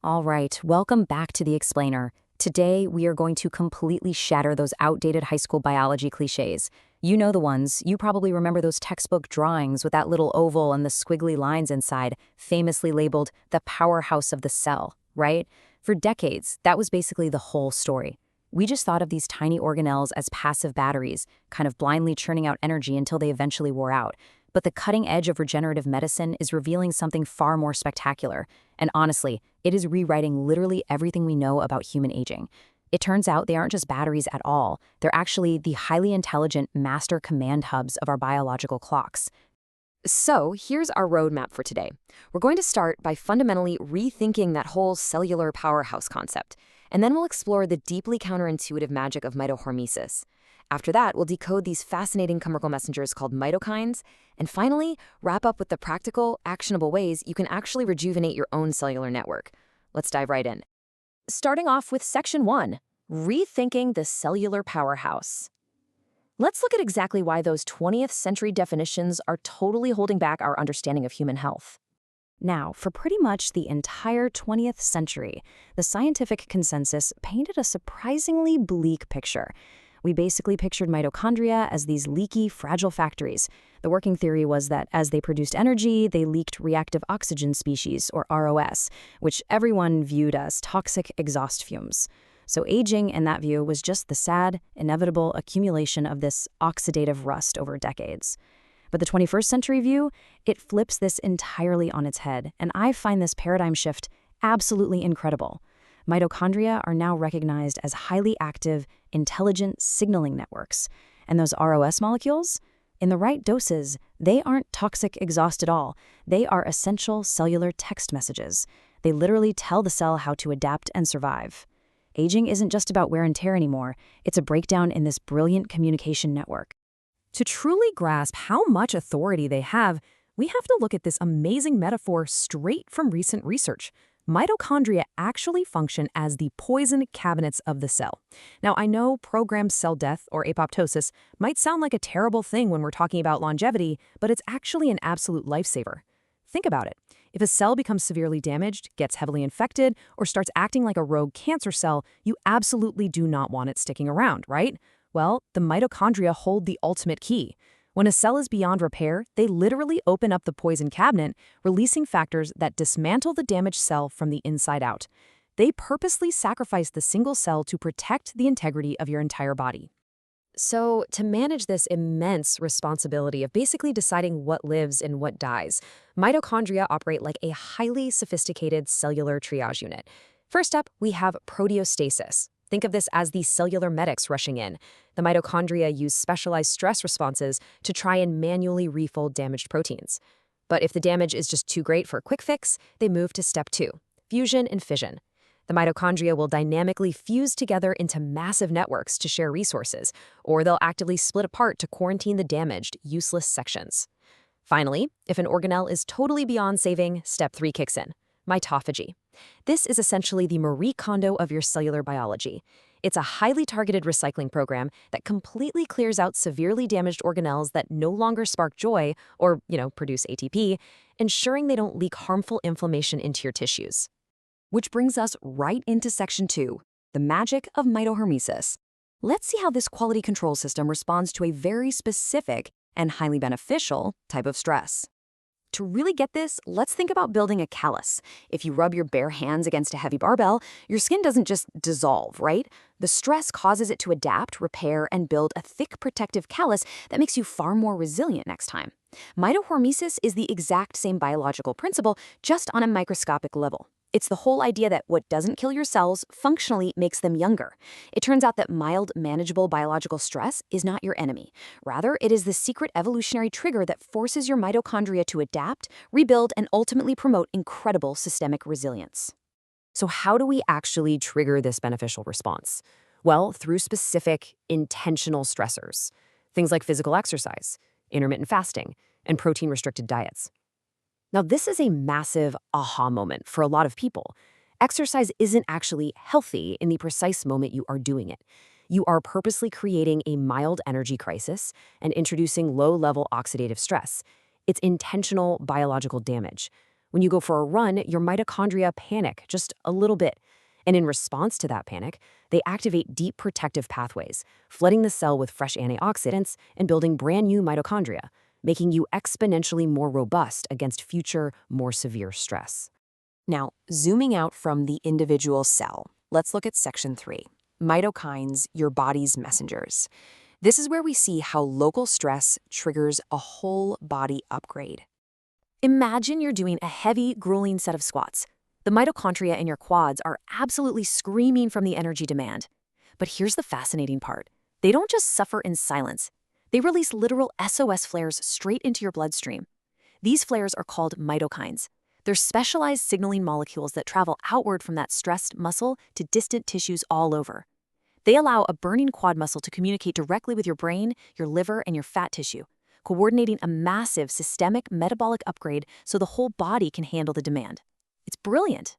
All right, welcome back to The Explainer. Today, we are going to completely shatter those outdated high school biology cliches. You know the ones. You probably remember those textbook drawings with that little oval and the squiggly lines inside, famously labeled the powerhouse of the cell, right? For decades, that was basically the whole story. We just thought of these tiny organelles as passive batteries, kind of blindly churning out energy until they eventually wore out. But the cutting edge of regenerative medicine is revealing something far more spectacular. And honestly, it is rewriting literally everything we know about human aging. It turns out they aren't just batteries at all. They're actually the highly intelligent master command hubs of our biological clocks. So here's our roadmap for today. We're going to start by fundamentally rethinking that whole cellular powerhouse concept. And then we'll explore the deeply counterintuitive magic of mitohormesis. After that, we'll decode these fascinating chemical messengers called mitokines, and finally, wrap up with the practical, actionable ways you can actually rejuvenate your own cellular network. Let's dive right in. Starting off with Section 1, Rethinking the Cellular Powerhouse. Let's look at exactly why those 20th century definitions are totally holding back our understanding of human health. Now, for pretty much the entire 20th century, the scientific consensus painted a surprisingly bleak picture. We basically pictured mitochondria as these leaky, fragile factories. The working theory was that as they produced energy, they leaked reactive oxygen species, or ROS, which everyone viewed as toxic exhaust fumes. So aging, in that view, was just the sad, inevitable accumulation of this oxidative rust over decades. But the 21st century view, it flips this entirely on its head, and I find this paradigm shift absolutely incredible. Mitochondria are now recognized as highly active, intelligent signaling networks. And those ROS molecules, in the right doses, they aren't toxic exhaust at all. They are essential cellular text messages. They literally tell the cell how to adapt and survive. Aging isn't just about wear and tear anymore. It's a breakdown in this brilliant communication network. To truly grasp how much authority they have, we have to look at this amazing metaphor straight from recent research. Mitochondria actually function as the poison cabinets of the cell. Now, I know programmed cell death or apoptosis might sound like a terrible thing when we're talking about longevity, but it's actually an absolute lifesaver. Think about it. If a cell becomes severely damaged, gets heavily infected, or starts acting like a rogue cancer cell, you absolutely do not want it sticking around, right? Well, the mitochondria hold the ultimate key. When a cell is beyond repair, they literally open up the poison cabinet, releasing factors that dismantle the damaged cell from the inside out. They purposely sacrifice the single cell to protect the integrity of your entire body. So, to manage this immense responsibility of basically deciding what lives and what dies, mitochondria operate like a highly sophisticated cellular triage unit. First up, we have proteostasis. Think of this as the cellular medics rushing in. The mitochondria use specialized stress responses to try and manually refold damaged proteins. But if the damage is just too great for a quick fix, they move to step 2, fusion and fission. The mitochondria will dynamically fuse together into massive networks to share resources, or they'll actively split apart to quarantine the damaged, useless sections. Finally, if an organelle is totally beyond saving, step 3 kicks in, mitophagy. This is essentially the Marie Kondo of your cellular biology. It's a highly targeted recycling program that completely clears out severely damaged organelles that no longer spark joy or, produce ATP, ensuring they don't leak harmful inflammation into your tissues. Which brings us right into Section 2, the magic of mitohormesis. Let's see how this quality control system responds to a very specific and highly beneficial type of stress. To really get this, let's think about building a callus. If you rub your bare hands against a heavy barbell, your skin doesn't just dissolve, right? The stress causes it to adapt, repair, and build a thick protective callus that makes you far more resilient next time. Mitohormesis is the exact same biological principle, just on a microscopic level. It's the whole idea that what doesn't kill your cells functionally makes them younger. It turns out that mild, manageable biological stress is not your enemy. Rather, it is the secret evolutionary trigger that forces your mitochondria to adapt, rebuild, and ultimately promote incredible systemic resilience. So how do we actually trigger this beneficial response? Well, through specific, intentional stressors. Things like physical exercise, intermittent fasting, and protein-restricted diets. Now, this is a massive aha moment for a lot of people. Exercise isn't actually healthy in the precise moment you are doing it. You are purposely creating a mild energy crisis and introducing low-level oxidative stress. It's intentional biological damage. When you go for a run, your mitochondria panic just a little bit. And in response to that panic, they activate deep protective pathways, flooding the cell with fresh antioxidants and building brand new mitochondria, making you exponentially more robust against future, more severe stress. Now, zooming out from the individual cell, let's look at section 3, mitokines, your body's messengers. This is where we see how local stress triggers a whole body upgrade. Imagine you're doing a heavy, grueling set of squats. The mitochondria in your quads are absolutely screaming from the energy demand. But here's the fascinating part. They don't just suffer in silence. They release literal SOS flares straight into your bloodstream. These flares are called mitokines. They're specialized signaling molecules that travel outward from that stressed muscle to distant tissues all over. They allow a burning quad muscle to communicate directly with your brain, your liver, and your fat tissue, coordinating a massive systemic metabolic upgrade so the whole body can handle the demand. It's brilliant.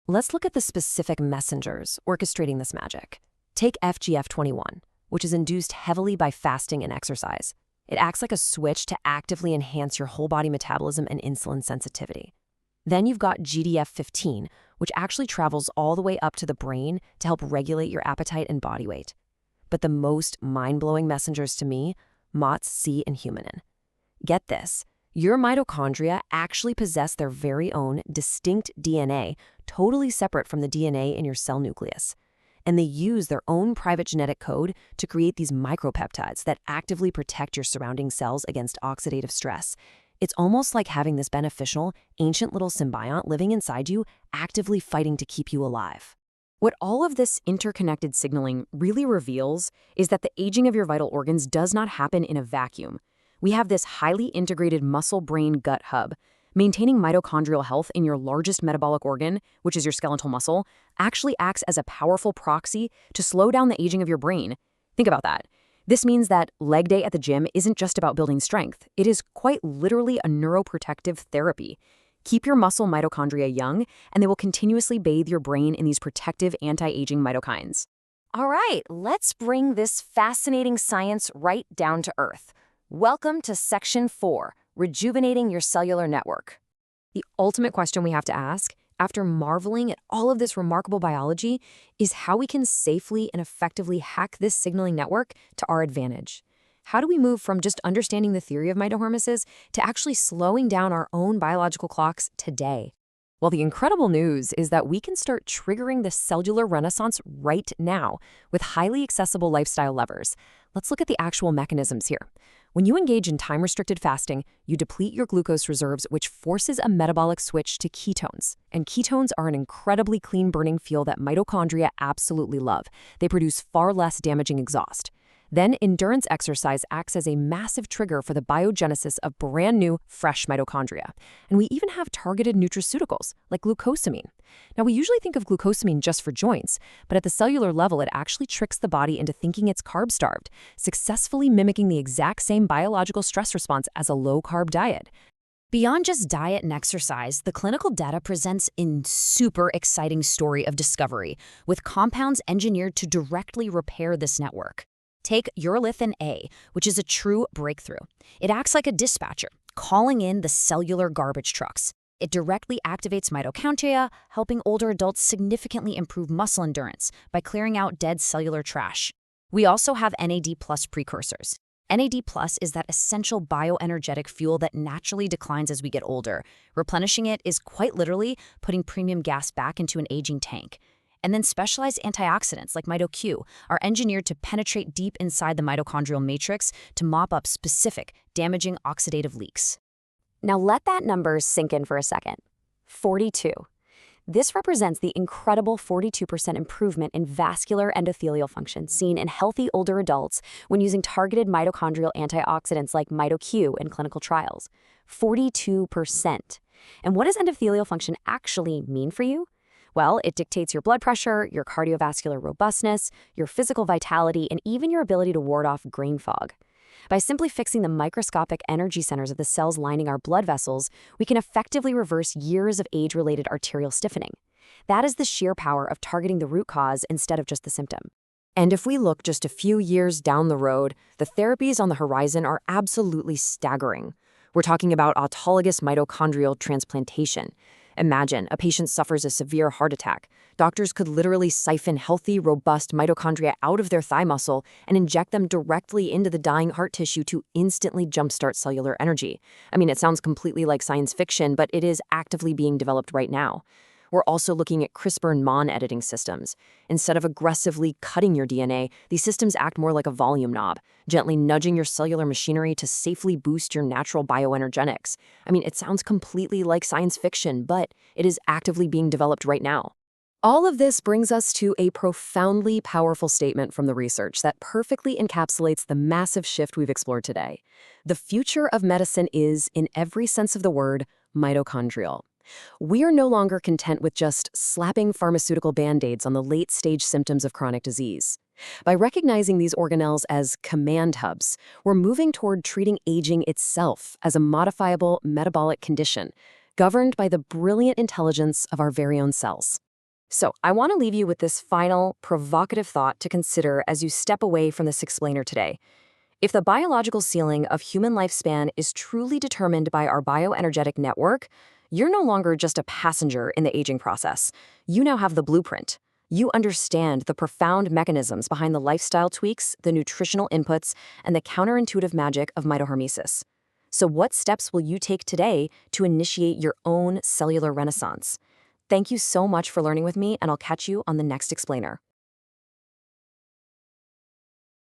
Let's look at the specific messengers orchestrating this magic. Take FGF21, which is induced heavily by fasting and exercise. It acts like a switch to actively enhance your whole body metabolism and insulin sensitivity. Then you've got GDF15, which actually travels all the way up to the brain to help regulate your appetite and body weight. But the most mind-blowing messengers to me, MOTS-C and humanin. Get this. Your mitochondria actually possess their very own distinct DNA, totally separate from the DNA in your cell nucleus. And they use their own private genetic code to create these micropeptides that actively protect your surrounding cells against oxidative stress. It's almost like having this beneficial, ancient little symbiont living inside you, actively fighting to keep you alive. What all of this interconnected signaling really reveals is that the aging of your vital organs does not happen in a vacuum. We have this highly integrated muscle-brain-gut hub. Maintaining mitochondrial health in your largest metabolic organ, which is your skeletal muscle, actually acts as a powerful proxy to slow down the aging of your brain. Think about that. This means that leg day at the gym isn't just about building strength. It is quite literally a neuroprotective therapy. Keep your muscle mitochondria young, and they will continuously bathe your brain in these protective anti-aging mitokines. All right, let's bring this fascinating science right down to earth. Welcome to Section 4, Rejuvenating Your Cellular Network. The ultimate question we have to ask, after marveling at all of this remarkable biology, is how we can safely and effectively hack this signaling network to our advantage. How do we move from just understanding the theory of mitohormesis to actually slowing down our own biological clocks today? Well, the incredible news is that we can start triggering the cellular renaissance right now with highly accessible lifestyle levers. Let's look at the actual mechanisms here. When you engage in time-restricted fasting, you deplete your glucose reserves, which forces a metabolic switch to ketones. And ketones are an incredibly clean-burning fuel that mitochondria absolutely love. They produce far less damaging exhaust. Then, endurance exercise acts as a massive trigger for the biogenesis of brand new, fresh mitochondria. And we even have targeted nutraceuticals, like glucosamine. Now, we usually think of glucosamine just for joints, but at the cellular level, it actually tricks the body into thinking it's carb-starved, successfully mimicking the exact same biological stress response as a low-carb diet. Beyond just diet and exercise, the clinical data presents a super exciting story of discovery, with compounds engineered to directly repair this network. Take urolithin A, which is a true breakthrough. It acts like a dispatcher, calling in the cellular garbage trucks. It directly activates mitochondria, helping older adults significantly improve muscle endurance by clearing out dead cellular trash. We also have NAD+ precursors. NAD+ is that essential bioenergetic fuel that naturally declines as we get older. Replenishing it is quite literally putting premium gas back into an aging tank. And then specialized antioxidants like MitoQ are engineered to penetrate deep inside the mitochondrial matrix to mop up specific, damaging oxidative leaks. Now let that number sink in for a second. 42. This represents the incredible 42% improvement in vascular endothelial function seen in healthy older adults when using targeted mitochondrial antioxidants like MitoQ in clinical trials. 42%. And what does endothelial function actually mean for you? Well, it dictates your blood pressure, your cardiovascular robustness, your physical vitality, and even your ability to ward off brain fog. By simply fixing the microscopic energy centers of the cells lining our blood vessels, we can effectively reverse years of age-related arterial stiffening. That is the sheer power of targeting the root cause instead of just the symptom. And if we look just a few years down the road, the therapies on the horizon are absolutely staggering. We're talking about autologous mitochondrial transplantation. Imagine a patient suffers a severe heart attack. Doctors could literally siphon healthy, robust mitochondria out of their thigh muscle and inject them directly into the dying heart tissue to instantly jumpstart cellular energy. I mean, it sounds completely like science fiction, but it is actively being developed right now. We're also looking at CRISPR and Mon editing systems. Instead of aggressively cutting your DNA, these systems act more like a volume knob, gently nudging your cellular machinery to safely boost your natural bioenergetics. I mean, it sounds completely like science fiction, but it is actively being developed right now. All of this brings us to a profoundly powerful statement from the research that perfectly encapsulates the massive shift we've explored today. The future of medicine is, in every sense of the word, mitochondrial. We are no longer content with just slapping pharmaceutical band-aids on the late-stage symptoms of chronic disease. By recognizing these organelles as command hubs, we're moving toward treating aging itself as a modifiable metabolic condition, governed by the brilliant intelligence of our very own cells. So, I want to leave you with this final, provocative thought to consider as you step away from this explainer today. If the biological ceiling of human lifespan is truly determined by our bioenergetic network, you're no longer just a passenger in the aging process. You now have the blueprint. You understand the profound mechanisms behind the lifestyle tweaks, the nutritional inputs, and the counterintuitive magic of mitohormesis. So what steps will you take today to initiate your own cellular renaissance? Thank you so much for learning with me, and I'll catch you on the next explainer.